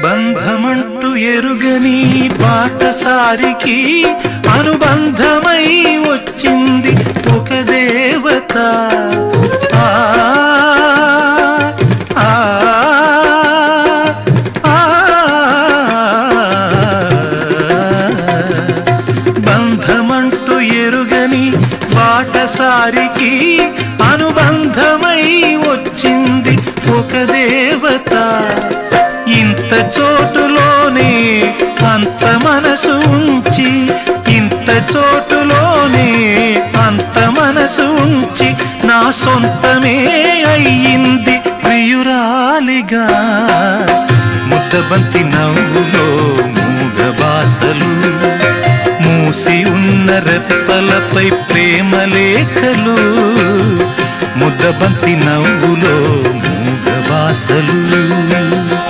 బంధమంటూ ఎరుగని బాటసారికి అనుబంధమై వచ్చింది ఒక దేవత. బంధమంటూ ఎరుగని బాటసారికి అనుబంధమై వచ్చింది ఒక దేవత. ఇంత చోటులోనే అంత మనసు ఉంచి, ఇంత చోటులోనే అంత మనసు ఉంచి నా సొంతమే అయ్యింది ప్రియురాలిగా. ముద్దబంతి నవ్వులో మూగ బాసలు, మూసి ఉన్న రెప్పలపై ప్రేమ లేఖలు. ముద్దబంతి నవ్వులో మూగ బాసలు.